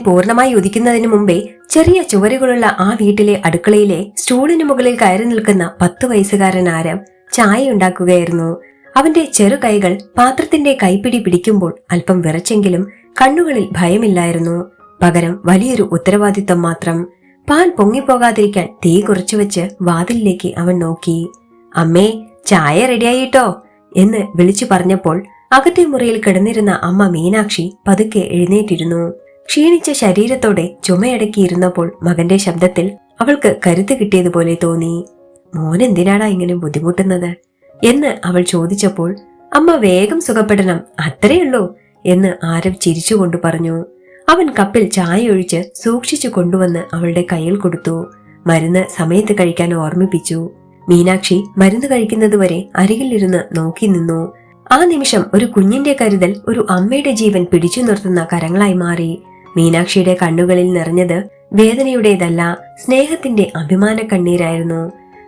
പൂർണ്ണമായി ഉദിക്കുന്നതിന് മുമ്പേ ചെറിയ ചുവരുകളുള്ള ആ വീട്ടിലെ അടുക്കളയിലെ സ്റ്റൂളിന് മുകളിൽ കയറി നിൽക്കുന്ന 10 വയസ്സുകാരൻ ആരം ചായ ഉണ്ടാക്കുകയായിരുന്നു. അവന്റെ ചെറു കൈകൾ പാത്രത്തിന്റെ കൈപ്പിടി പിടിക്കുമ്പോൾ അല്പം വിറച്ചെങ്കിലും കണ്ണുകളിൽ ഭയമില്ലായിരുന്നു. പകരം വലിയൊരു ഉത്തരവാദിത്തം മാത്രം. പാൽ പൊങ്ങിപ്പോകാതിരിക്കാൻ തീ കുറച്ചുവെച്ച് വാതിലിലേക്ക് അവൻ നോക്കി. അമ്മേ, ചായ റെഡിയായിട്ടോ എന്ന് വിളിച്ചു പറഞ്ഞപ്പോൾ അകത്തെ മുറിയിൽ കിടന്നിരുന്ന അമ്മ മീനാക്ഷി പതുക്കെ എഴുന്നേറ്റിരുന്നു. ക്ഷീണിച്ച ശരീരത്തോടെ ചുമയടക്കിയിരുന്നപ്പോൾ മകന്റെ ശബ്ദത്തിൽ അവൾക്ക് കരുത്ത് കിട്ടിയതുപോലെ തോന്നി. മോനെന്തിനാടാ ഇങ്ങനെ ബുദ്ധിമുട്ടുന്നത് എന്ന് അവൾ ചോദിച്ചപ്പോൾ അമ്മ വേഗം സുഖപ്പെടണം, അത്രയുള്ളൂ എന്ന് ആരവ് ചിരിച്ചുകൊണ്ട് പറഞ്ഞു. അവൻ കപ്പിൽ ചായ ഒഴിച്ച് സൂക്ഷിച്ചു കൊണ്ടുവന്ന് അവളുടെ കയ്യിൽ കൊടുത്തു. മരുന്ന് സമയത്ത് കഴിക്കാൻ ഓർമ്മിപ്പിച്ചു. മീനാക്ഷി മരുന്ന് കഴിക്കുന്നതുവരെ അരികിലിരുന്ന് നോക്കി നിന്നു. ആ നിമിഷം ഒരു കുഞ്ഞിന്റെ കരുതൽ ഒരു അമ്മയുടെ ജീവൻ പിടിച്ചു നിർത്തുന്ന കരങ്ങളായി മാറി. മീനാക്ഷിയുടെ കണ്ണുകളിൽ നിറഞ്ഞത് വേദനയുടേതല്ല, സ്നേഹത്തിന്റെ അഭിമാന കണ്ണീരായിരുന്നു.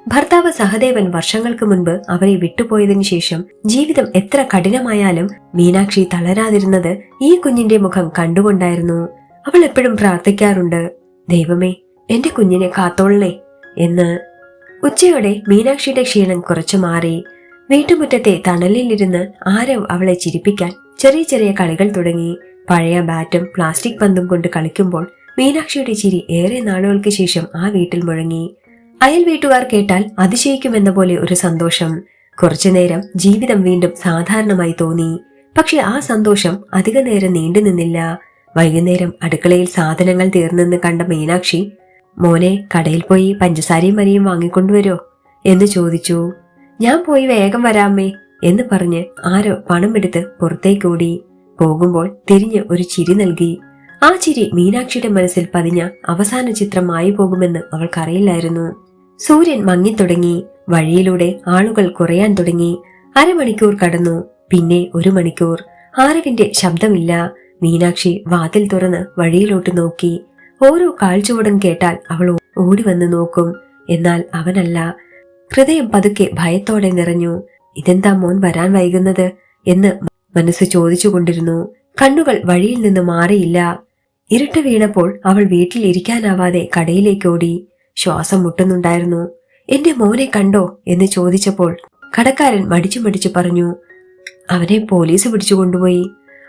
ഭർത്താവ് സഹദേവൻ വർഷങ്ങൾക്ക് മുൻപ് അവരെ വിട്ടുപോയതിനു ശേഷം ജീവിതം എത്ര കഠിനമായാലും മീനാക്ഷി തളരാതിരുന്നത് ഈ കുഞ്ഞിന്റെ മുഖം കണ്ടുകൊണ്ടായിരുന്നു. അവൾ എപ്പോഴും പ്രാർത്ഥിക്കാറുണ്ട്, ദൈവമേ എന്റെ കുഞ്ഞിനെ കാത്തോളണേ എന്ന്. ഉച്ചയോടെ മീനാക്ഷിയുടെ ക്ഷീണം കുറച്ചു മാറി. വീട്ടുമുറ്റത്തെ തണലിലിരുന്ന് ആരവ് അവളെ ചിരിപ്പിക്കാൻ ചെറിയ ചെറിയ കളികൾ തുടങ്ങി. പഴയ ബാറ്റും പ്ലാസ്റ്റിക് പന്തും കൊണ്ട് കളിക്കുമ്പോൾ മീനാക്ഷിയുടെ ചിരി ഏറെ നാളുകൾക്ക് ശേഷം ആ വീട്ടിൽ മുഴങ്ങി. അയൽ വീട്ടുകാർ കേട്ടാൽ അതിശയിക്കുമെന്ന പോലെ ഒരു സന്തോഷം. കുറച്ചുനേരം ജീവിതം വീണ്ടും സാധാരണമായി തോന്നി. പക്ഷെ ആ സന്തോഷം അധിക നേരം നീണ്ടു നിന്നില്ല. വൈകുന്നേരം അടുക്കളയിൽ സാധനങ്ങൾ തീർന്നെന്ന് കണ്ട മീനാക്ഷി, മോനെ കടയിൽ പോയി പഞ്ചസാരയും മരിയും വാങ്ങിക്കൊണ്ടുവരോ എന്ന് ചോദിച്ചു. ഞാൻ പോയി വേഗം വരാമേ എന്ന് പറഞ്ഞ് ആരോ പണം എടുത്ത് പുറത്തേക്കോടി. പോകുമ്പോൾ തിരിഞ്ഞ് ഒരു ചിരി നൽകി. ആ ചിരി മീനാക്ഷിയുടെ മനസ്സിൽ പതിഞ്ഞ അവസാന ചിത്രമായി പോകുമെന്ന് അവൾക്കറിയില്ലായിരുന്നു. സൂര്യൻ മങ്ങിത്തുടങ്ങി. വഴിയിലൂടെ ആളുകൾ കുറയാൻ തുടങ്ങി. അരമണിക്കൂർ കടന്നു. പിന്നെ 1 മണിക്കൂർ. ആരവിന്റെ ശബ്ദമില്ല. മീനാക്ഷി വാതിൽ തുറന്ന് വഴിയിലോട്ട് നോക്കി. ഓരോ കാൽച്ചുവടും കേട്ടാൽ അവൾ ഓടി വന്ന് നോക്കും. എന്നാൽ അവനല്ല. ഹൃദയം പതുക്കെ ഭയത്തോടെ നിറഞ്ഞു. ഇതെന്താ മോൻ വരാൻ വൈകുന്നത് എന്ന് മനസ്സ് ചോദിച്ചുകൊണ്ടിരുന്നു. കണ്ണുകൾ വഴിയിൽ നിന്ന് മാറിയില്ല. ഇരുട്ട് വീണപ്പോൾ അവൾ വീട്ടിൽ ഇരിക്കാനാവാതെ കടയിലേക്ക് ഓടി. ശ്വാസം മുട്ടുന്നുണ്ടായിരുന്നു. എന്റെ മോനെ കണ്ടോ എന്ന് ചോദിച്ചപ്പോൾ കടക്കാരൻ മടിച്ചു പറഞ്ഞു, അവനെ പോലീസ് പിടിച്ചു കൊണ്ടുപോയി.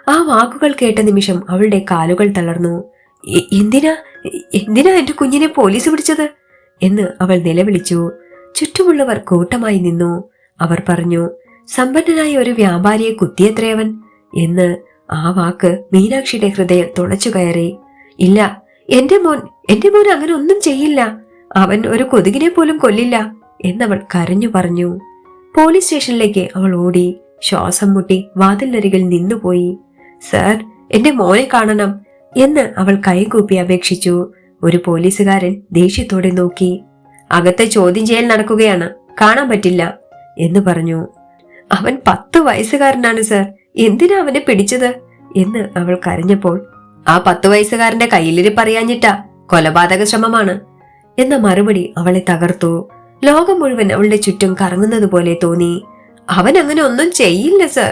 ആ വാക്കുകൾ കേട്ട നിമിഷം അവളുടെ കാലുകൾ തളർന്നു. എന്തിനാ എന്റെ കുഞ്ഞിനെ പോലീസ് പിടിച്ചത് എന്ന് അവൾ നിലവിളിച്ചു. ചുറ്റുമുള്ളവർ കൂട്ടമായി നിന്നു. അവർ പറഞ്ഞു, സമ്പന്നനായ ഒരു വ്യാപാരിയെ കുത്തിയത്രയവൻ എന്ന്. ആ വാക്ക് മീനാക്ഷിയുടെ ഹൃദയം തുളച്ചു കയറി. ഇല്ല, എന്റെ മോൻ അങ്ങനെ ഒന്നും ചെയ്യില്ല. അവൻ ഒരു കൊതുകിനെ പോലും കൊല്ലില്ല എന്നവൾ കരഞ്ഞു പറഞ്ഞു. പോലീസ് സ്റ്റേഷനിലേക്ക് അവൾ ഓടി. ശ്വാസം മുട്ടി വാതിലിനരികിൽ നിന്നുപോയി. സർ, എന്റെ മോനെ കാണണം എന്ന് അവൾ കൈകൂപ്പി അപേക്ഷിച്ചു. ഒരു പോലീസുകാരൻ ദേഷ്യത്തോടെ നോക്കി. അകത്തെ ചോദ്യം ചെയ്യൽ നടക്കുകയാണ്, കാണാൻ പറ്റില്ല എന്ന് പറഞ്ഞു. അവൻ 10 വയസ്സുകാരനാണ് സർ, എന്തിനാ അവനെ പിടിച്ചത് എന്ന് അവൾ കരഞ്ഞപ്പോൾ, ആ 10 വയസ്സുകാരന്റെ കയ്യിലിരിപ്പ് അറിയാഞ്ഞിട്ടാ, കൊലപാതക ശ്രമമാണ് എന്ന മറുപടി അവളെ തകർത്തു. ലോകം മുഴുവൻ അവളുടെ ചുറ്റും കറങ്ങുന്നത് പോലെ തോന്നി. അവൻ അങ്ങനെ ഒന്നും ചെയ്യില്ല സർ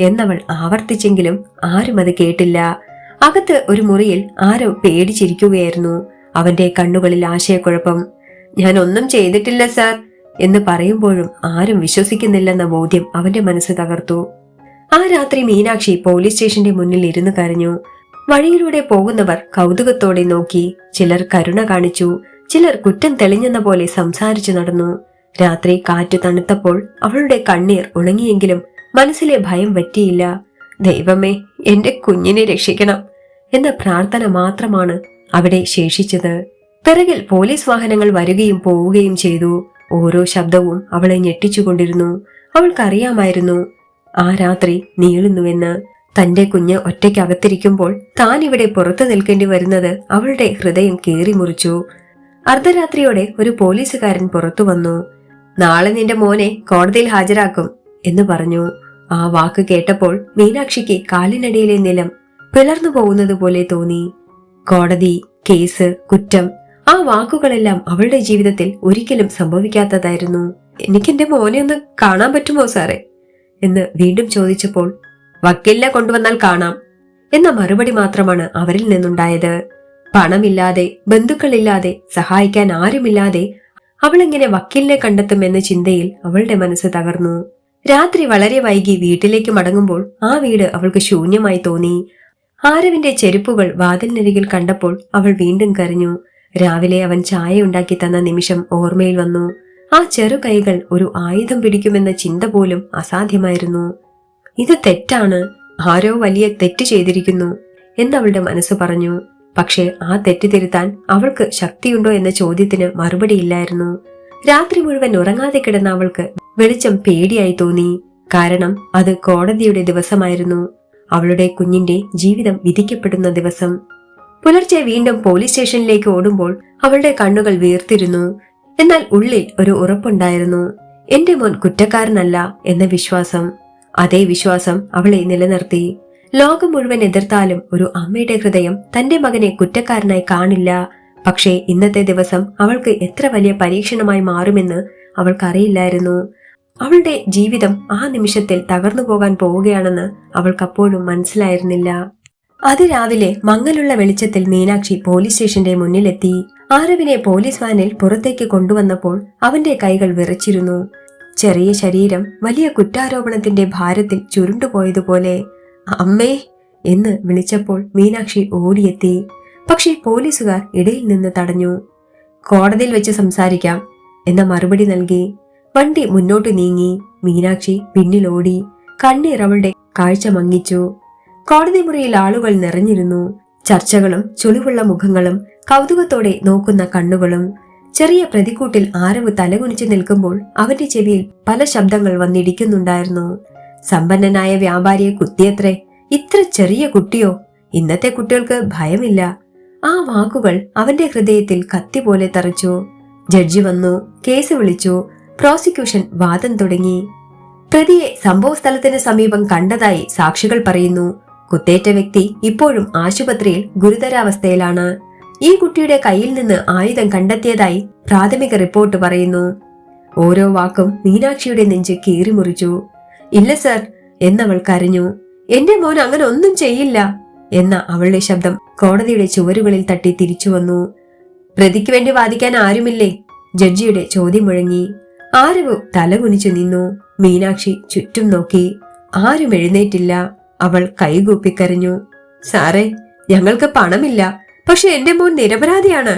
എന്നവൾ ആവർത്തിച്ചെങ്കിലും ആരും അത് കേട്ടില്ല. അകത്ത് ഒരു മുറിയിൽ ആരോ പേടിച്ചിരിക്കുകയായിരുന്നു. അവന്റെ കണ്ണുകളിൽ ആശയക്കുഴപ്പം. ഞാൻ ഒന്നും ചെയ്തിട്ടില്ല സർ എന്ന് പറയുമ്പോഴും ആരും വിശ്വസിക്കുന്നില്ലെന്ന ബോധ്യം അവന്റെ മനസ്സ് തകർത്തു. ആ രാത്രി മീനാക്ഷി പോലീസ് സ്റ്റേഷന്റെ മുന്നിൽ ഇരുന്ന് കരഞ്ഞു. വഴിയിലൂടെ പോകുന്നവർ കൗതുകത്തോടെ നോക്കി. ചിലർ കരുണ കാണിച്ചു, ചിലർ കുറ്റം തെളിഞ്ഞെന്ന പോലെ സംസാരിച്ചു നടന്നു. രാത്രി കാറ്റ് തണുത്തപ്പോൾ അവളുടെ കണ്ണീർ ഉണങ്ങിയെങ്കിലും മനസ്സിലെ ഭയം വറ്റിയില്ല. ദൈവമേ, എന്റെ കുഞ്ഞിനെ രക്ഷിക്കണം എന്ന പ്രാർത്ഥന മാത്രമാണ് അവിടെ ശേഷിച്ചത്. പിറകിൽ പോലീസ് വാഹനങ്ങൾ വരികയും പോവുകയും ചെയ്തു. ഓരോ ശബ്ദവും അവളെ ഞെട്ടിച്ചുകൊണ്ടിരുന്നു. അവൾക്കറിയാമായിരുന്നു ആ രാത്രി നീളുന്നുവെന്ന്. തന്റെ കുഞ്ഞ് ഒറ്റയ്ക്കകത്തിരിക്കുമ്പോൾ താൻ ഇവിടെ പുറത്തു നിൽക്കേണ്ടി വരുന്നത് അവളുടെ ഹൃദയം കീറി മുറിച്ചു. അർദ്ധരാത്രിയോടെ ഒരു പോലീസുകാരൻ പുറത്തു വന്നു. നാളെ നിന്റെ മോനെ കോടതിയിൽ ഹാജരാക്കും എന്ന് പറഞ്ഞു. ആ വാക്ക് കേട്ടപ്പോൾ മീനാക്ഷിക്ക് കാലിനടിയിലെ നിലം പിളർന്നു പോകുന്നത് പോലെ തോന്നി. കോടതി, കേസ്, കുറ്റം, ആ വാക്കുകളെല്ലാം അവളുടെ ജീവിതത്തിൽ ഒരിക്കലും സംഭവിക്കാത്തതായിരുന്നു. എനിക്കെന്റെ മോനെ ഒന്ന് കാണാൻ പറ്റുമോ സാറേ എന്ന് വീണ്ടും ചോദിച്ചപ്പോൾ, വക്കീലിനെ കൊണ്ടുവന്നാൽ കാണാം എന്ന മറുപടി മാത്രമാണ് അവരിൽ നിന്നുണ്ടായത്. പണമില്ലാതെ, ബന്ധുക്കളില്ലാതെ, സഹായിക്കാൻ ആരുമില്ലാതെ അവളെങ്ങനെ വക്കീലിനെ കണ്ടെത്തുമെന്ന ചിന്തയിൽ അവളുടെ മനസ്സ് തകർന്നു. രാത്രി വളരെ വൈകി വീട്ടിലേക്ക് മടങ്ങുമ്പോൾ ആ വീട് അവൾക്ക് ശൂന്യമായി തോന്നി. ആരവിന്റെ ചെരുപ്പുകൾ വാതിലിനരികിൽ കണ്ടപ്പോൾ അവൾ വീണ്ടും കരഞ്ഞു. രാവിലെ അവൻ ചായ ഉണ്ടാക്കി തന്ന നിമിഷം ഓർമ്മയിൽ വന്നു. ആ ചെറു കൈകൾ ഒരു ആയുധം പിടിക്കുമെന്ന ചിന്ത പോലും അസാധ്യമായിരുന്നു. ഇത് തെറ്റാണ്, ആരോ വലിയ തെറ്റ് ചെയ്തിരിക്കുന്നു എന്നവളുടെ മനസ്സ് പറഞ്ഞു. പക്ഷേ ആ തെറ്റ് തിരുത്താൻ അവൾക്ക് ശക്തിയുണ്ടോ എന്ന ചോദ്യത്തിന് മറുപടിയില്ലായിരുന്നു. രാത്രി മുഴുവൻ ഉറങ്ങാതെ കിടന്ന അവൾക്ക് വെളിച്ചം പേടിയായി തോന്നി. കാരണം അത് കോടതിയുടെ ദിവസമായിരുന്നു. അവളുടെ കുഞ്ഞിന്റെ ജീവിതം വിധിക്കപ്പെടുന്ന ദിവസം. പുലർച്ചെ വീണ്ടും പോലീസ് സ്റ്റേഷനിലേക്ക് ഓടുമ്പോൾ അവളുടെ കണ്ണുകൾ വീർത്തിരുന്നു. എന്നാൽ ഉള്ളിൽ ഒരു ഉറപ്പുണ്ടായിരുന്നു. എന്റെ മോൻ കുറ്റക്കാരനല്ല എന്ന വിശ്വാസം. അതേ വിശ്വാസം അവളെ നിലനിർത്തി. ലോകം മുഴുവൻ എതിർത്താലും ഒരു അമ്മയുടെ ഹൃദയം തന്റെ മകനെ കുറ്റക്കാരനായി കാണില്ല. പക്ഷേ ഇന്നത്തെ ദിവസം അവൾക്ക് എത്ര വലിയ പരീക്ഷണമായി മാറുമെന്ന് അവൾക്കറിയില്ലായിരുന്നു. അവളുടെ ജീവിതം ആ നിമിഷത്തിൽ തകർന്നു പോകാൻ പോവുകയാണെന്ന് അവൾക്കപ്പോഴും മനസ്സിലായിരുന്നില്ല. അതിരാവിലെ മങ്ങലുള്ള വെളിച്ചത്തിൽ മീനാക്ഷി പോലീസ് സ്റ്റേഷന്റെ മുന്നിലെത്തി. ആരവിനെ പോലീസ് വാനിൽ പുറത്തേക്ക് കൊണ്ടുവന്നപ്പോൾ അവന്റെ കൈകൾ വിറച്ചിരുന്നു. ചെറിയ ശരീരം വലിയ കുറ്റാരോപണത്തിന്റെ ഭാരത്തിൽ ചുരുണ്ടുപോയതുപോലെ. അമ്മേ എന്ന് വിളിച്ചപ്പോൾ മീനാക്ഷി ഓടിയെത്തി. പക്ഷേ പോലീസുകാർ ഇടയിൽ നിന്ന് തടഞ്ഞു. കോടതിയിൽ വെച്ച് സംസാരിക്കാം എന്ന മറുപടി നൽകി. വണ്ടി മുന്നോട്ട് നീങ്ങി. മീനാക്ഷി പിന്നിലോടി. കണ്ണീർ അവളുടെ കാഴ്ച മങ്ങിച്ചു. കോടതി മുറിയിൽ ആളുകൾ നിറഞ്ഞിരുന്നു. ചർച്ചകളും ചുളിവുള്ള മുഖങ്ങളും കൗതുകത്തോടെ നോക്കുന്ന കണ്ണുകളും. ചെറിയ പ്രതിക്കൂട്ടിൽ ആരവ് തലകുനിച്ചു നിൽക്കുമ്പോൾ അവന്റെ ചെവിയിൽ പല ശബ്ദങ്ങൾ വന്നിടിക്കുന്നുണ്ടായിരുന്നു. സമ്പന്നനായ വ്യാപാരിയെ കുത്തിയത്രേ, ഇത്ര ചെറിയ കുട്ടിയോ, ഇന്നത്തെ കുട്ടികൾക്ക് ഭയമില്ല. ആ വാക്കുകൾ അവന്റെ ഹൃദയത്തിൽ കത്തി പോലെ തറച്ചു. ജഡ്ജി വന്നു. കേസ് വിളിച്ചു. പ്രോസിക്യൂഷൻ വാദം തുടങ്ങി. പ്രതിയെ സംഭവ സ്ഥലത്തിന് സമീപം കണ്ടതായി സാക്ഷികൾ പറയുന്നു. കുത്തേറ്റ വ്യക്തി ഇപ്പോഴും ആശുപത്രിയിൽ ഗുരുതരാവസ്ഥയിലാണ്. ഈ കുട്ടിയുടെ കയ്യിൽ നിന്ന് ആയുധം കണ്ടെത്തിയതായി പ്രാഥമിക റിപ്പോർട്ട് പറയുന്നു. ഓരോ വാക്കും മീനാക്ഷിയുടെ നെഞ്ച് കീറിമുറിച്ചു. ഇല്ല സർ എന്നവൾ കരഞ്ഞു. എന്റെ മോൻ അങ്ങനെ ഒന്നും ചെയ്യില്ല എന്ന അവളുടെ ശബ്ദം കോടതിയുടെ ചുവരുകളിൽ തട്ടി തിരിച്ചു വന്നു. പ്രതിക്ക് വേണ്ടി വാദിക്കാൻ ആരുമില്ലേ? ജഡ്ജിയുടെ ചോദ്യം മുഴങ്ങി. ആരവ് തലകുനിച്ചു നിന്നു. മീനാക്ഷി ചുറ്റും നോക്കി. ആരും എഴുന്നേറ്റില്ല. അവൾ കൈകൂപ്പിക്കരഞ്ഞു. സാറേ, ഞങ്ങൾക്ക് പണമില്ല, പക്ഷെ എന്റെ മോൻ നിരപരാധിയാണ്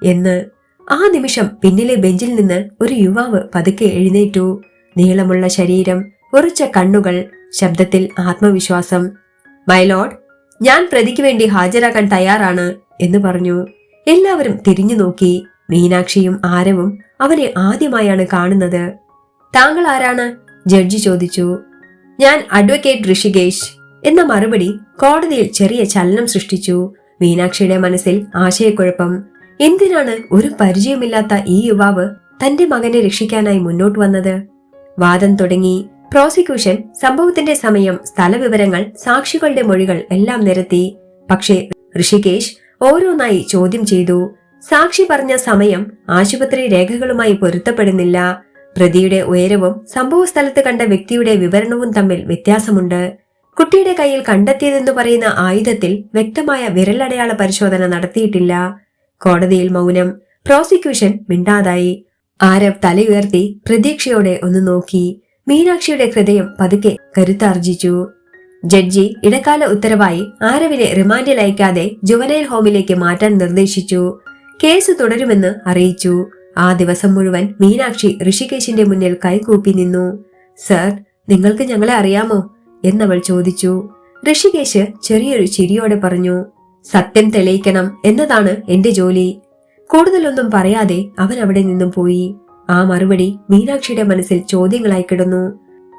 എന്ന്. ആ നിമിഷം പിന്നിലെ ബെഞ്ചിൽ നിന്ന് ഒരു യുവാവ് പതുക്കെ എഴുന്നേറ്റു. നീളമുള്ള ശരീരം, ഉറച്ച കണ്ണുകൾ, ശബ്ദത്തിൽ ആത്മവിശ്വാസം. മൈലോഡ്, ഞാൻ പ്രതിക്ക് വേണ്ടി ഹാജരാക്കാൻ തയ്യാറാണ് എന്ന് പറഞ്ഞു. എല്ലാവരും തിരിഞ്ഞു നോക്കി. മീനാക്ഷിയും ആരവും അവനെ ആദ്യമായാണ് കാണുന്നത്. താങ്കൾ ആരാണ്? ജഡ്ജി ചോദിച്ചു. ഞാൻ അഡ്വക്കേറ്റ് ഋഷികേശ് എന്ന മറുപടി കോടതിയിൽ ചെറിയ ചലനം സൃഷ്ടിച്ചു. മീനാക്ഷിയുടെ മനസ്സിൽ ആശയക്കുഴപ്പം. എന്തിനാണ് ഒരു പരിചയമില്ലാത്ത ഈ യുവാവ് തന്റെ മകനെ രക്ഷിക്കാനായി മുന്നോട്ട് വന്നത്? വാദം തുടങ്ങി. പ്രോസിക്യൂഷൻ സംഭവത്തിന്റെ സമയം, സ്ഥലവിവരങ്ങൾ, സാക്ഷികളുടെ മൊഴികൾ എല്ലാം നിരത്തി. പക്ഷേ ഋഷികേശ് ഓരോന്നായി ചോദ്യം ചെയ്തു. സാക്ഷി പറഞ്ഞ സമയം ആശുപത്രി രേഖകളുമായി പൊരുത്തപ്പെടുന്നില്ല. പ്രതിയുടെ ഉയരവും സംഭവ സ്ഥലത്ത് കണ്ട വ്യക്തിയുടെ വിവരണവും തമ്മിൽ വ്യത്യാസമുണ്ട്. കുട്ടിയുടെ കയ്യിൽ കണ്ടെത്തിയതെന്ന് പറയുന്ന ആയുധത്തിൽ വ്യക്തമായ വിരലടയാള പരിശോധന നടത്തിയിട്ടില്ല. കോടതിയിൽ മൗനം. പ്രോസിക്യൂഷൻ മിണ്ടാതായി. ആരവ് തലയുയർത്തി പ്രതീക്ഷയോടെ ഒന്ന് നോക്കി. മീനാക്ഷിയുടെ ഹൃദയം പതുക്കെ കരുത്താർജിച്ചു. ജഡ്ജി ഇടക്കാല ഉത്തരവായി ആരവിനെ റിമാൻഡിൽ അയക്കാതെ ജുവനൈൽ ഹോമിലേക്ക് മാറ്റാൻ നിർദ്ദേശിച്ചു. കേസ് തുടരുമെന്ന് അറിയിച്ചു. ആ ദിവസം മുഴുവൻ മീനാക്ഷി ഋഷികേശിന്റെ മുന്നിൽ കൈകൂപ്പി നിന്നു. സർ, നിങ്ങൾക്ക് ഞങ്ങളെ അറിയാമോ എന്നവൾ ചോദിച്ചു. ഋഷികേശ് ചെറിയൊരു ചിരിയോടെ പറഞ്ഞു, സത്യം തെളിയിക്കണം എന്നതാണ് എന്റെ ജോലി. കൂടുതലൊന്നും പറയാതെ അവൻ അവിടെ നിന്നും പോയി. ആ മറുപടി മീനാക്ഷിയുടെ മനസ്സിൽ ചോദ്യങ്ങളായി കിടന്നു.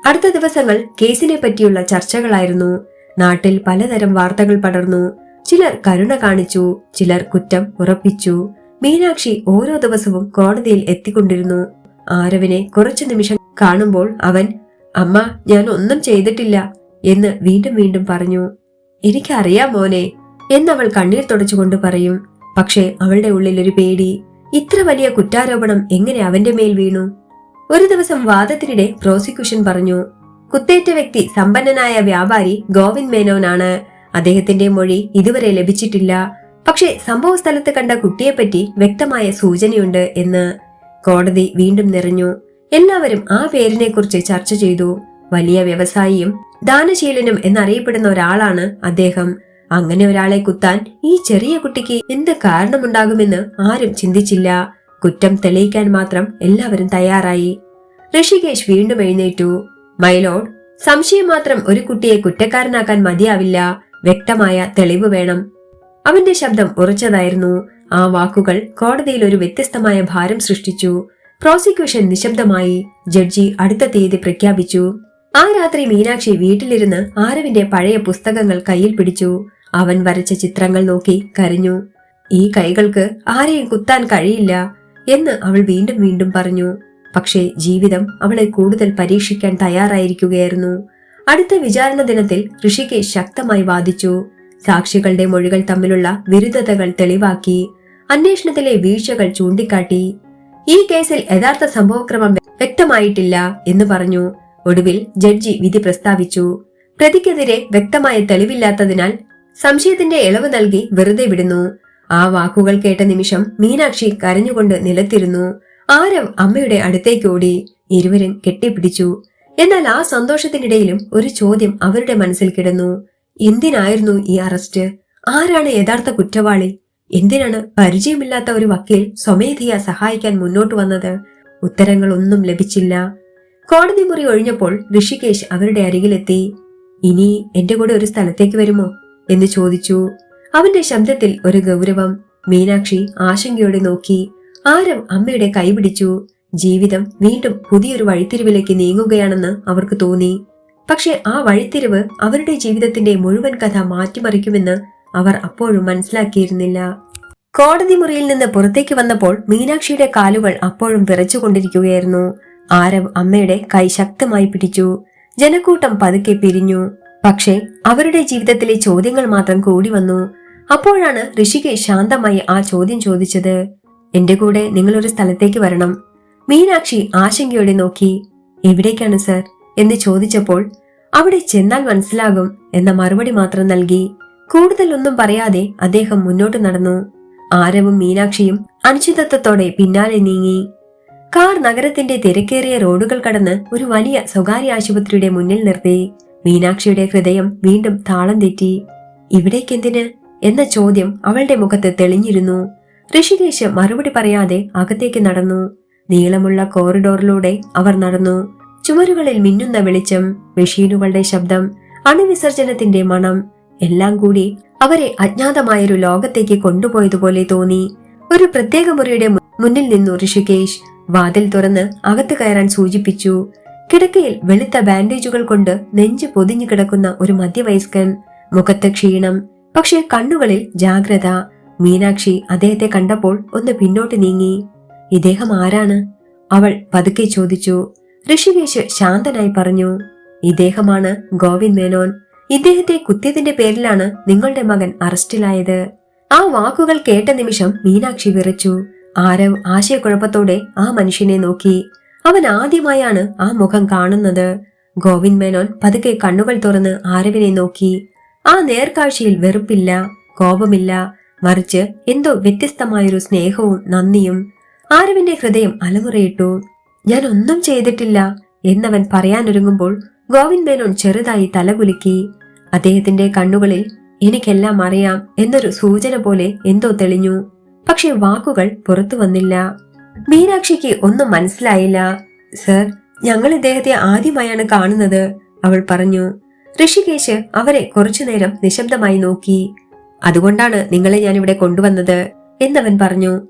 അടുത്ത ദിവസങ്ങൾ കേസിനെ പറ്റിയുള്ള ചർച്ചകളായിരുന്നു. നാട്ടിൽ പലതരം വാർത്തകൾ പടർന്നു. ചിലർ കരുണ കാണിച്ചു, ചിലർ കുറ്റം ഉറപ്പിച്ചു. മീനാക്ഷി ഓരോ ദിവസവും കോടതിയിൽ എത്തിക്കൊണ്ടിരുന്നു. ആരവിനെ കുറച്ചു നിമിഷം കാണുമ്പോൾ അവൻ, അമ്മ, ഞാൻ ഒന്നും ചെയ്തിട്ടില്ല എന്ന് വീണ്ടും വീണ്ടും പറഞ്ഞു. എനിക്കറിയാം മോനെ എന്നവൾ കണ്ണീർ തുടച്ചുകൊണ്ട് പറയും. പക്ഷേ അവളുടെ ഉള്ളിൽ ഒരു പേടി. ഇത്ര വലിയ കുറ്റാരോപണം എങ്ങനെ അവന്റെ മേൽ വീണു? ഒരു ദിവസം വാദത്തിനിടെ പ്രോസിക്യൂഷൻ പറഞ്ഞു, കുത്തേറ്റ വ്യക്തി സമ്പന്നനായ വ്യാപാരി ഗോവിന്ദ് മേനോനാണ്. അദ്ദേഹത്തിന്റെ മൊഴി ഇതുവരെ ലഭിച്ചിട്ടില്ല. പക്ഷേ സംഭവ സ്ഥലത്ത് കണ്ട കുട്ടിയെപ്പറ്റി വ്യക്തമായ സൂചനയുണ്ട് എന്ന്. കോടതി വീണ്ടും നിറഞ്ഞു. എല്ലാവരും ആ പേരിനെ കുറിച്ച് ചർച്ച ചെയ്തു. വലിയ വ്യവസായിയും ദാനശീലനും എന്നറിയപ്പെടുന്ന ഒരാളാണ് അദ്ദേഹം. അങ്ങനെ ഒരാളെ കുത്താൻ ഈ ചെറിയ കുട്ടിക്ക് എന്ത് കാരണമുണ്ടാകുമെന്ന് ആരും ചിന്തിച്ചില്ല. കുറ്റം തെളിയിക്കാൻ മാത്രം എല്ലാവരും തയ്യാറായി. ഋഷികേശ് വീണ്ടും എഴുന്നേറ്റു. മൈലോഡ്, സംശയം മാത്രം ഒരു കുട്ടിയെ കുറ്റക്കാരനാക്കാൻ മതിയാവില്ല. വ്യക്തമായ തെളിവ് വേണം. അവന്റെ ശബ്ദം ഉറച്ചതായിരുന്നു. ആ വാക്കുകൾ കോടതിയിൽ ഒരു വ്യത്യസ്തമായ ഭാരം സൃഷ്ടിച്ചു. പ്രോസിക്യൂഷൻ നിശബ്ദമായി. ജഡ്ജി അടുത്ത തീയതി പ്രഖ്യാപിച്ചു. ആ രാത്രി മീനാക്ഷി വീട്ടിലിരുന്ന് ആരവിന്റെ പഴയ പുസ്തകങ്ങൾ കയ്യിൽ പിടിച്ചു. അവൻ വരച്ച ചിത്രങ്ങൾ നോക്കി കരഞ്ഞു. ഈ കൈകൾക്ക് ആരെയും കുത്താൻ കഴിയില്ല എന്ന് അവൾ വീണ്ടും വീണ്ടും പറഞ്ഞു. പക്ഷേ ജീവിതം അവളെ കൂടുതൽ പരീക്ഷിക്കാൻ തയ്യാറായിരിക്കുകയായിരുന്നു. അടുത്ത വിചാരണ ദിനത്തിൽ ഋഷികേശ് ശക്തമായി വാദിച്ചു. സാക്ഷികളുടെ മൊഴികൾ തമ്മിലുള്ള വിരുദ്ധതകൾ തെളിവാക്കി. അന്വേഷണത്തിലെ വീഴ്ചകൾ ചൂണ്ടിക്കാട്ടി. ഈ കേസിൽ യഥാർത്ഥ സംഭവക്രമം വ്യക്തമായിട്ടില്ല എന്ന് പറഞ്ഞു. ഒടുവിൽ ജഡ്ജി വിധി പ്രസ്താവിച്ചു. പ്രതിക്കെതിരെ വ്യക്തമായ തെളിവില്ലാത്തതിനാൽ സംശയത്തിന്റെ ഇളവ് നൽകി വെറുതെ വിടുന്നു. ആ വാക്കുകൾ കേട്ട നിമിഷം മീനാക്ഷി കരഞ്ഞുകൊണ്ട് നിലത്തിരുന്നു. ആരവ് അമ്മയുടെ അടുത്തേക്ക് ഓടി. ഇരുവരും കെട്ടിപ്പിടിച്ചു. എന്നാൽ ആ സന്തോഷത്തിനിടയിലും ഒരു ചോദ്യം അവരുടെ മനസ്സിൽ കിടന്നു. എന്തിനായിരുന്നു ഈ അറസ്റ്റ്? ആരാണ് യഥാർത്ഥ കുറ്റവാളി? എന്തിനാണ് പരിചയമില്ലാത്ത ഒരു വക്കീൽ സ്വമേധയാ സഹായിക്കാൻ മുന്നോട്ട് വന്നത്? ഉത്തരങ്ങളൊന്നും ലഭിച്ചില്ല. കോടതി മുറി ഒഴിഞ്ഞപ്പോൾ ഋഷികേശ് അവരുടെ അരികിലെത്തി. ഇനി എന്റെ കൂടെ ഒരു സ്ഥലത്തേക്ക് വരുമോ എന്ന് ചോദിച്ചു. അവന്റെ ശബ്ദത്തിൽ ഒരു ഗൗരവം. മീനാക്ഷി ആശങ്കയോടെ നോക്കി. ആരവ് അമ്മയുടെ കൈപിടിച്ചു. ജീവിതം വീണ്ടും പുതിയൊരു വഴിത്തിരിവിലേക്ക് നീങ്ങുകയാണെന്ന് അവർക്ക് തോന്നി. പക്ഷെ ആ വഴിത്തിരിവ് അവരുടെ ജീവിതത്തിന്റെ മുഴുവൻ കഥ മാറ്റിമറിക്കുമെന്ന് അവർ അപ്പോഴും മനസ്സിലാക്കിയിരുന്നില്ല. കോടതി മുറിയിൽ നിന്ന് പുറത്തേക്ക് വന്നപ്പോൾ മീനാക്ഷിയുടെ കാലുകൾ അപ്പോഴും വിറച്ചുകൊണ്ടിരിക്കുകയായിരുന്നു. ആരവ് അമ്മയുടെ കൈ ശക്തമായി പിടിച്ചു. ജനക്കൂട്ടം പതുക്കെ പിരിഞ്ഞു. പക്ഷേ അവരുടെ ജീവിതത്തിലെ ചോദ്യങ്ങൾ മാത്രം കൂടി വന്നു. അപ്പോഴാണ് ഋഷികേശ് ശാന്തമായി ആ ചോദ്യം ചോദിച്ചത്. എന്റെ കൂടെ നിങ്ങളൊരു സ്ഥലത്തേക്ക് വരണം. മീനാക്ഷി ആശങ്കയോടെ നോക്കി. എവിടേക്കാണ് സർ എന്ന് ചോദിച്ചപ്പോൾ അവിടെ ചെന്നാൽ മനസ്സിലാകും എന്ന മറുപടി മാത്രം നൽകി. കൂടുതലൊന്നും പറയാതെ അദ്ദേഹം മുന്നോട്ട് നടന്നു. ആരവും മീനാക്ഷിയും അനിശ്ചിതത്വത്തോടെ പിന്നാലെ നീങ്ങി. കാർ നഗരത്തിന്റെ തിരക്കേറിയ റോഡുകൾ കടന്ന് ഒരു വലിയ സ്വകാര്യ ആശുപത്രിയുടെ മുന്നിൽ നിർത്തി. മീനാക്ഷിയുടെ ഹൃദയം വീണ്ടും താളം തെറ്റി. ഇവിടേക്കെന്തിന് എന്ന ചോദ്യം അവളുടെ മുഖത്ത് തെളിഞ്ഞിരുന്നു. ഋഷികേശ് മറുപടി പറയാതെ അകത്തേക്ക് നടന്നു. നീളമുള്ള കോറിഡോറിലൂടെ അവർ നടന്നു. ചുമരുകളിൽ മിന്നുന്ന വെളിച്ചം, മെഷീനുകളുടെ ശബ്ദം, അണുവിസർജനത്തിന്റെ മണം എല്ലാം കൂടി അവരെ അജ്ഞാതമായൊരു ലോകത്തേക്ക് കൊണ്ടുപോയതുപോലെ തോന്നി. ഒരു പ്രത്യേക മുറിയുടെ മുന്നിൽ നിന്നു ഋഷികേശ്. വാതിൽ തുറന്ന് അകത്ത് കയറാൻ സൂചിപ്പിച്ചു. കിടക്കയിൽ വെളുത്ത ബാൻഡേജുകൾ കൊണ്ട് നെഞ്ച് പൊതിഞ്ഞു കിടക്കുന്ന ഒരു മധ്യവയസ്കൻ. മുഖത്ത് ക്ഷീണം, പക്ഷേ കണ്ണുകളിൽ ജാഗ്രത. മീനാക്ഷി അദ്ദേഹത്തെ കണ്ടപ്പോൾ ഒന്ന് പിന്നോട്ട് നീങ്ങി. ഇദ്ദേഹം ആരാണ്? അവൾ പതുക്കെ ചോദിച്ചു. ഋഷികേശ് ശാന്തനായി പറഞ്ഞു, ഇദ്ദേഹമാണ് ഗോവിന്ദ് മേനോൻ. ഇദ്ദേഹത്തെ കുത്തിയതിന്റെ പേരിലാണ് നിങ്ങളുടെ മകൻ അറസ്റ്റിലായത്. ആ വാക്കുകൾ കേട്ട നിമിഷം മീനാക്ഷി വിറച്ചു. ആരവ് ആശയക്കുഴപ്പത്തോടെ ആ മനുഷ്യനെ നോക്കി. അവൻ ആദ്യമായാണ് ആ മുഖം കാണുന്നത്. ഗോവിന്ദ് മേനോൻ പതുക്കെ കണ്ണുകൾ തുറന്ന് ആരവിനെ നോക്കി. ആ നേർക്കാഴ്ചയിൽ വെറുപ്പില്ല, കോപമില്ല, മറിച്ച് എന്തോ വ്യത്യസ്തമായൊരു സ്നേഹവും നന്ദിയും. ആരവിന്റെ ഹൃദയം അലമുറയിട്ടു. ഞാൻ ഒന്നും ചെയ്തിട്ടില്ല എന്നവൻ പറയാനൊരുങ്ങുമ്പോൾ ഗോവിന്ദ് മേനോൻ ചെറുതായി തലകുലുക്കി. അദ്ദേഹത്തിന്റെ കണ്ണുകളിൽ എനിക്കെല്ലാം അറിയാം എന്നൊരു സൂചന പോലെ എന്തോ തെളിഞ്ഞു. പക്ഷെ വാക്കുകൾ പുറത്തു വന്നില്ല. മീനാക്ഷിക്ക് ഒന്നും മനസ്സിലായില്ല. സർ, ഞങ്ങൾ ഇദ്ദേഹത്തെ ആദ്യമായാണ് കാണുന്നത്, അവൾ പറഞ്ഞു. ഋഷികേശ് അവരെ കുറച്ചുനേരം നിശബ്ദമായി നോക്കി. അതുകൊണ്ടാണ് നിങ്ങളെ ഞാനിവിടെ കൊണ്ടുവന്നത് എന്നവൻ പറഞ്ഞു.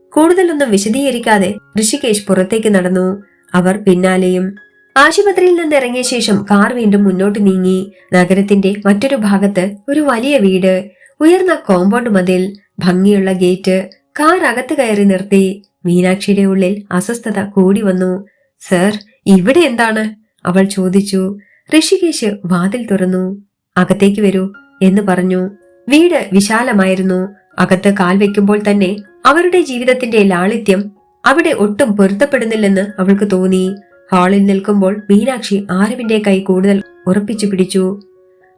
കൂടുതലൊന്നും വിശദീകരിക്കാതെ ഋഷികേശ് പുറത്തേക്ക് നടന്നു. അവർ പിന്നാലെയും. ആശുപത്രിയിൽ നിന്ന് ഇറങ്ങിയ ശേഷം കാർ വീണ്ടും മുന്നോട്ട് നീങ്ങി. നഗരത്തിന്റെ മറ്റൊരു ഭാഗത്ത് ഒരു വലിയ വീട്, ഉയർന്ന കോമ്പൗണ്ട് മതിൽ, ഭംഗിയുള്ള ഗേറ്റ്. കാർ അകത്ത് കയറി നിർത്തി. മീനാക്ഷിയുടെ ഉള്ളിൽ അസ്വസ്ഥത കൂടി വന്നു. സർ, ഇവിടെ എന്താണ്? അവൾ ചോദിച്ചു. ഋഷികേശ് വാതിൽ തുറന്നു. അകത്തേക്ക് വരൂ എന്ന് പറഞ്ഞു. വീട് വിശാലമായിരുന്നു. അകത്ത് കാൽ വെക്കുമ്പോൾ തന്നെ അവരുടെ ജീവിതത്തിന്റെ ലാളിത്യം അവിടെ ഒട്ടും പൊരുത്തപ്പെടുന്നില്ലെന്ന് അവൾക്ക് തോന്നി. ഹാളിൽ നിൽക്കുമ്പോൾ മീനാക്ഷി ആരവിന്റെ കൈ കൂടുതൽ ഉറപ്പിച്ചു പിടിച്ചു.